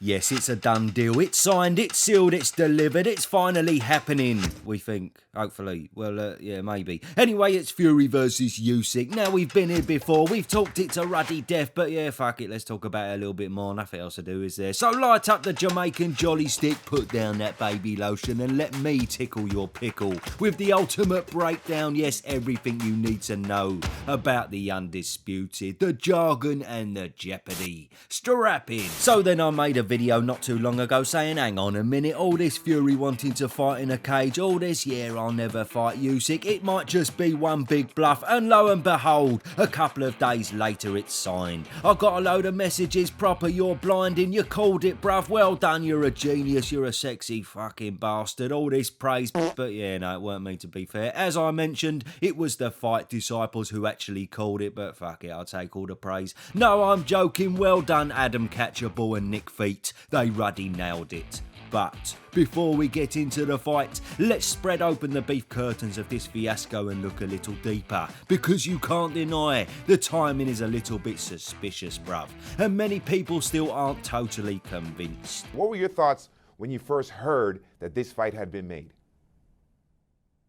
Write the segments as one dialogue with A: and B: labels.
A: Yes, it's a done deal. It's signed, it's sealed, it's delivered, it's finally happening, we think. Hopefully. Well, yeah, maybe. Anyway, it's Fury versus Usyk. Now, we've been here before. We've talked it to ruddy death, but yeah, fuck it. Let's talk about it a little bit more. Nothing else to do, is there? So light up the Jamaican jolly stick, put down that baby lotion, and let me tickle your pickle with the ultimate breakdown. Yes, everything you need to know about the undisputed, the jargon, and the jeopardy. Strap in. So then I made a video not too long ago saying, hang on a minute, all this Fury wanting to fight in a cage, all this, yeah, I'll never fight Usyk, it might just be one big bluff, and lo and behold, a couple of days later it's signed. I got a load of messages, proper, you're blinding, you called it bruv, well done, you're a genius, you're a sexy fucking bastard, all this praise, but yeah, no, it weren't me, to be fair. As I mentioned, it was the Fight Disciples who actually called it, but fuck it, I'll take all the praise. No, I'm joking, well done Adam Catchable and Nick Feet, they ruddy nailed it. But before we get into the fight, let's spread open the beef curtains of this fiasco and look a little deeper, because you can't deny the timing is a little bit suspicious, bruv, and many people still aren't totally convinced.
B: What were your thoughts when you first heard that this fight had been made?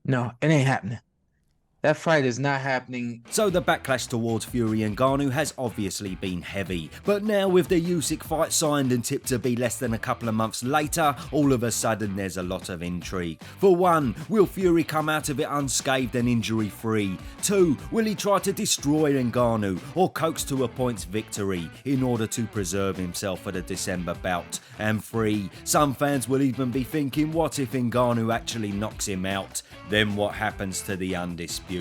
C: No, it ain't happening. That fight is not happening.
A: So the backlash towards Fury and Ngannou has obviously been heavy, but now with the Usyk fight signed and tipped to be less than a couple of months later, all of a sudden there's a lot of intrigue. For one, will Fury come out of it unscathed and injury free? 2, will he try to destroy Ngannou or coax to a points victory in order to preserve himself for the December bout? And 3, some fans will even be thinking, what if Ngannou actually knocks him out? Then what happens to the undisputed?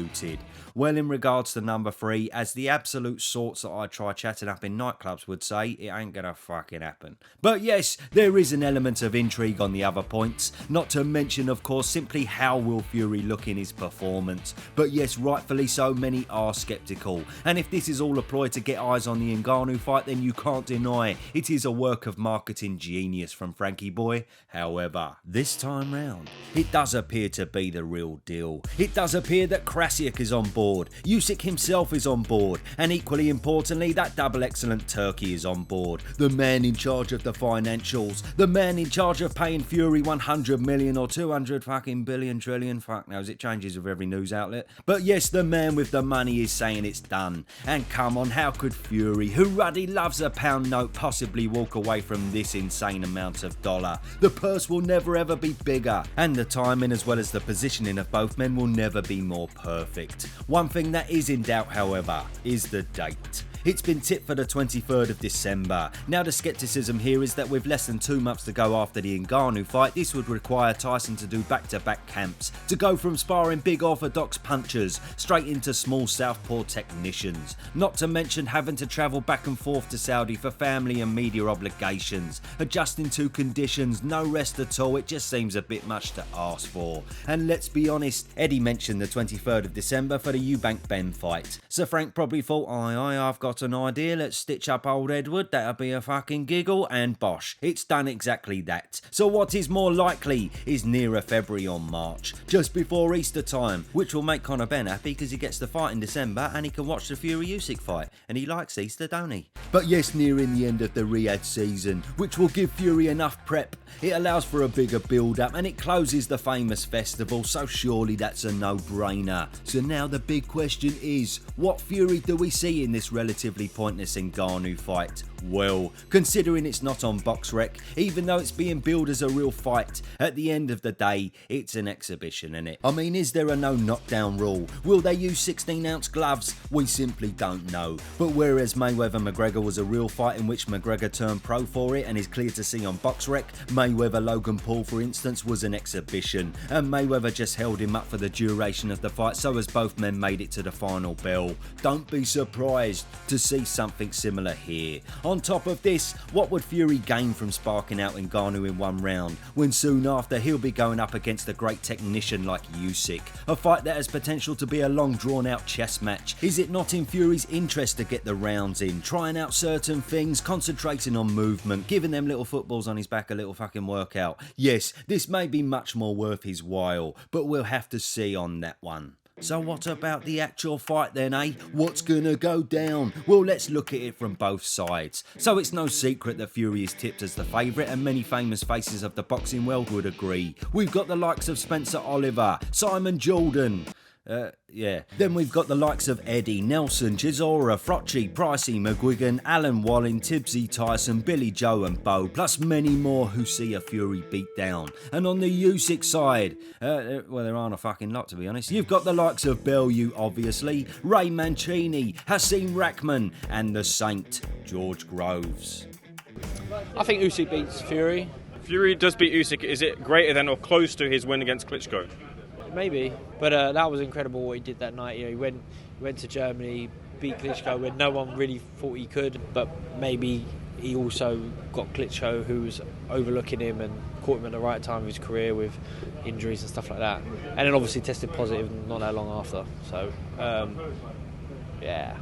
A: Well, in regards to number 3, as the absolute sorts that I try chatting up in nightclubs would say, it ain't gonna fucking happen. But yes, there is an element of intrigue on the other points, not to mention of course simply how will Fury look in his performance. But yes, rightfully so, many are sceptical, and if this is all a ploy to get eyes on the Ngannou fight, then you can't deny it is a work of marketing genius from Frankie Boy. However, this time round, it does appear to be the real deal. It does appear that Krasiak is on board, Usyk himself is on board, and equally importantly, that double excellent turkey is on board. The man in charge of the financials, the man in charge of paying Fury 100 million or 200 fucking billion trillion, fuck knows, it changes with every news outlet. But yes, the man with the money is saying it's done. And come on, how could Fury, who ruddy loves a pound note, possibly walk away from this insane amount of dollar? The purse will never ever be bigger, and the timing as well as the positioning of both men will never be more perfect. One thing that is in doubt, however, is the date. It's been tipped for the 23rd of December. Now the skepticism here is that with less than 2 months to go after the Ngannou fight, this would require Tyson to do back-to-back camps, to go from sparring big orthodox punchers straight into small southpaw technicians, not to mention having to travel back and forth to Saudi for family and media obligations, adjusting to conditions, no rest at all. It just seems a bit much to ask for. And let's be honest, Eddie mentioned the 23rd of December for the Eubank Ben fight. Sir Frank probably thought, aye, I've got an idea, let's stitch up old Edward, that'll be a fucking giggle, and bosh, it's done exactly that. So what is more likely is nearer February or March, just before Easter time, which will make Conor Ben happy because he gets the fight in December and he can watch the Fury Usyk fight, and he likes Easter, don't he? But yes, nearing the end of the Riyadh season, which will give Fury enough prep, it allows for a bigger build up and it closes the famous festival, so surely that's a no-brainer. So now the big question is, what Fury do we see in this relatively pointless Ngannou fight? Well, considering it's not on BoxRec, even though it's being billed as a real fight, at the end of the day, it's an exhibition, innit? I mean, is there a no knockdown rule? Will they use 16-ounce gloves? We simply don't know. But whereas Mayweather-McGregor was a real fight in which McGregor turned pro for it and is clear to see on BoxRec, Mayweather-Logan Paul, for instance, was an exhibition, and Mayweather just held him up for the duration of the fight so as both men made it to the final bell. Don't be surprised to see something similar here. On top of this, what would Fury gain from sparking out Ngannou in one round, when soon after he'll be going up against a great technician like Usyk? A fight that has potential to be a long drawn out chess match. Is it not in Fury's interest to get the rounds in, trying out certain things, concentrating on movement, giving them little footballs on his back a little fucking workout? Yes, this may be much more worth his while, but we'll have to see on that one. So what about the actual fight then, eh? What's gonna go down? Well, let's look at it from both sides. So it's no secret that Fury is tipped as the favourite, and many famous faces of the boxing world would agree. We've got the likes of Spencer Oliver, Simon Jordan. Then we've got the likes of Eddie, Nelson, Chisora, Frocci, Pricey, McGuigan, Alan Walling, Tibbsy, Tyson, Billy Joe and Bo, plus many more who see a Fury beat down. And on the Usyk side, well, there aren't a fucking lot to be honest. You've got the likes of Bellew, obviously, Ray Mancini, Hasim Rahman and the Saint, George Groves.
D: I think Usyk beats Fury.
E: Fury does beat Usyk. Is it greater than or close to his win against Klitschko?
D: Maybe, but that was incredible what he did that night. You know, he went to Germany, beat Klitschko when no one really thought he could, but maybe he also got Klitschko, who was overlooking him and caught him at the right time of his career with injuries and stuff like that. And then obviously tested positive not that long after. So, yeah.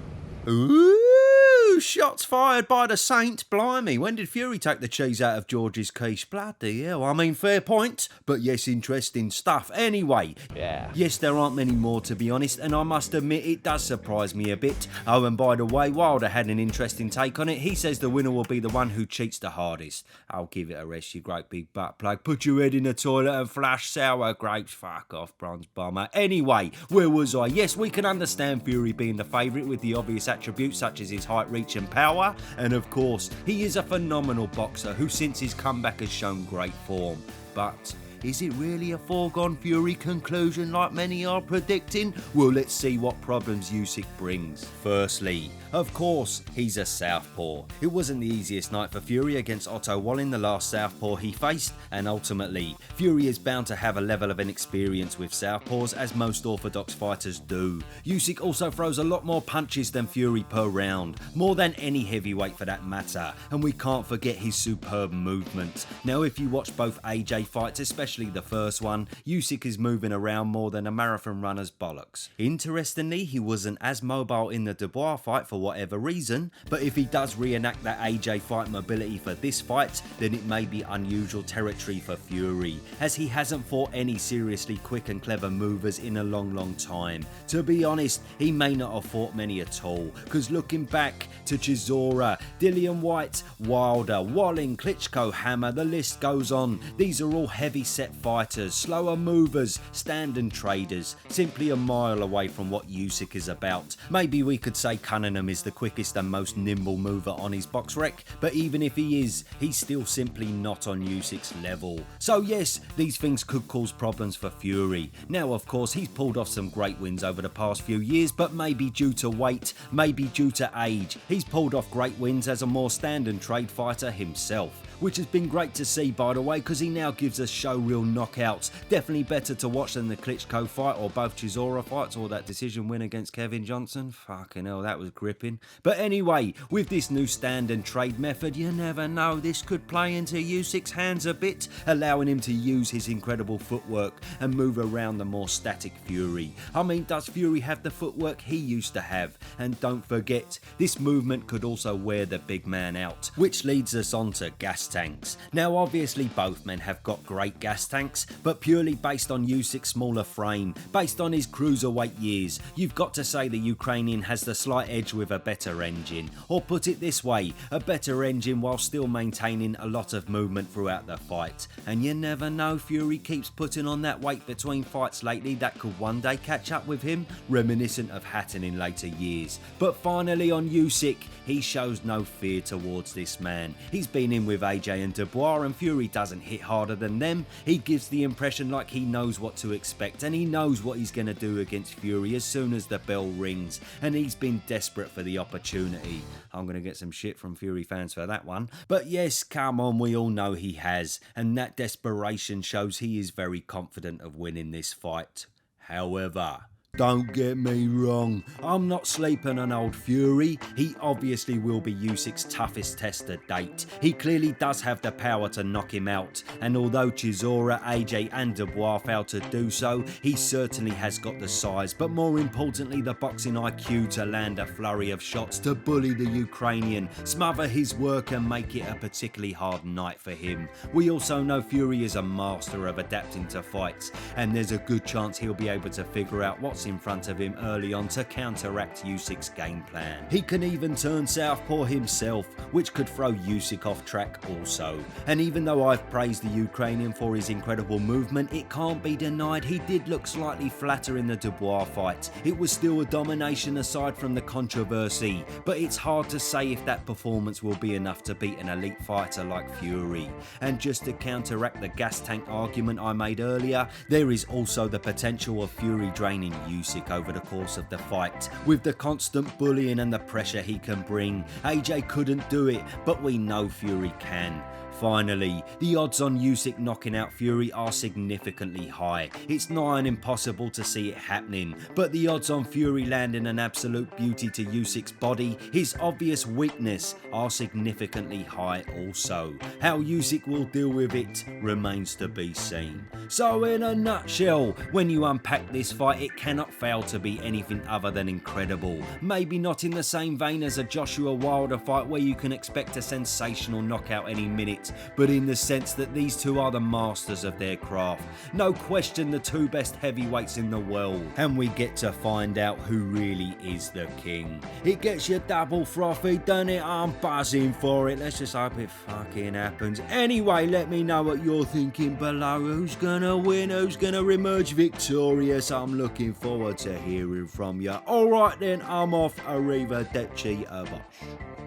A: Ooh, shots fired by the Saint. Blimey, when did Fury take the cheese out of George's quiche? Bloody hell. I mean, fair point, but yes, interesting stuff. Anyway,
D: Yeah.
A: yes, there aren't many more to be honest, and I must admit it does surprise me a bit. Oh, and by the way, Wilder had an interesting take on it. He says the winner will be the one who cheats the hardest. I'll give it a rest, you great big butt plug. Put your head in the toilet and flush sour grapes. Fuck off, bronze bomber. Anyway, where was I? Yes, we can understand Fury being the favourite with the obvious attributes such as his height, reach and power, and of course he is a phenomenal boxer who since his comeback has shown great form. But is it really a foregone Fury conclusion like many are predicting? Well, let's see what problems Usyk brings. Firstly, of course, he's a southpaw. It wasn't the easiest night for Fury against Otto Walling, the last southpaw he faced, and ultimately, Fury is bound to have a level of inexperience with southpaws, as most orthodox fighters do. Usyk also throws a lot more punches than Fury per round, more than any heavyweight for that matter, and we can't forget his superb movement. Now, if you watch both AJ fights, especially the first one, Usyk is moving around more than a marathon runner's bollocks. Interestingly, he wasn't as mobile in the Dubois fight for whatever reason, but if he does reenact that AJ fight mobility for this fight, then it may be unusual territory for Fury, as he hasn't fought any seriously quick and clever movers in a long time. To be honest, he may not have fought many at all, because looking back to Chisora, Dillian White, Wilder, Walling, Klitschko, Hammer, the list goes on. These are all heavy set fighters, slower movers, stand and traders, simply a mile away from what Usyk is about. Maybe we could say Cunningham is the quickest and most nimble mover on his box rec, but even if he is, he's still simply not on Usyk's level. So yes, these things could cause problems for Fury. Now of course he's pulled off some great wins over the past few years, but maybe due to weight, maybe due to age, he's pulled off great wins as a more stand and trade fighter himself. Which has been great to see, by the way, because he now gives us showreel knockouts. Definitely better to watch than the Klitschko fight or both Chisora fights or that decision win against Kevin Johnson. Fucking hell, that was gripping. But anyway, with this new stand and trade method, you never know, this could play into Usyk's hands a bit, allowing him to use his incredible footwork and move around the more static Fury. I mean, does Fury have the footwork he used to have? And don't forget, this movement could also wear the big man out, which leads us on to gas tanks. Now obviously both men have got great gas tanks, but purely based on Usyk's smaller frame, based on his cruiserweight years, you've got to say the Ukrainian has the slight edge with a better engine. Or put it this way, a better engine while still maintaining a lot of movement throughout the fight. And you never know, Fury keeps putting on that weight between fights lately that could one day catch up with him, reminiscent of Hatton in later years. But finally on Usyk, he shows no fear towards this man. He's been in with AJ and Dubois, and Fury doesn't hit harder than them. He gives the impression like he knows what to expect, and he knows what he's going to do against Fury as soon as the bell rings, and he's been desperate for the opportunity. I'm going to get some shit from Fury fans for that one. But yes, come on, we all know he has, and that desperation shows he is very confident of winning this fight. However, don't get me wrong, I'm not sleeping on old Fury. He obviously will be Usyk's toughest test to date. He clearly does have the power to knock him out, and although Chisora, AJ and Dubois failed to do so, he certainly has got the size, but more importantly the boxing IQ to land a flurry of shots to bully the Ukrainian, smother his work and make it a particularly hard night for him. We also know Fury is a master of adapting to fights, and there's a good chance he'll be able to figure out what shots in front of him early on to counteract Usyk's game plan. He can even turn southpaw himself, which could throw Usyk off track also. And even though I've praised the Ukrainian for his incredible movement, it can't be denied he did look slightly flatter in the Dubois fight. It was still a domination aside from the controversy, but it's hard to say if that performance will be enough to beat an elite fighter like Fury. And just to counteract the gas tank argument I made earlier, there is also the potential of Fury draining Usyk over the course of the fight. With the constant bullying and the pressure he can bring, AJ couldn't do it, but we know Fury can. Finally, the odds on Usyk knocking out Fury are significantly high. It's nigh on impossible to see it happening, but the odds on Fury landing an absolute beauty to Usyk's body, his obvious weakness, are significantly high also. How Usyk will deal with it remains to be seen. So in a nutshell, when you unpack this fight, it cannot fail to be anything other than incredible. Maybe not in the same vein as a Joshua Wilder fight where you can expect a sensational knockout any minute, but in the sense that these two are the masters of their craft. No question the two best heavyweights in the world, and we get to find out who really is the king. It gets you double frothy, doesn't it? I'm buzzing for it. Let's just hope it fucking happens. Anyway, let me know what you're thinking below. Who's gonna win? Who's gonna emerge victorious? I'm looking forward to hearing from you. Alright then, I'm off. Arrivederci, a bosh.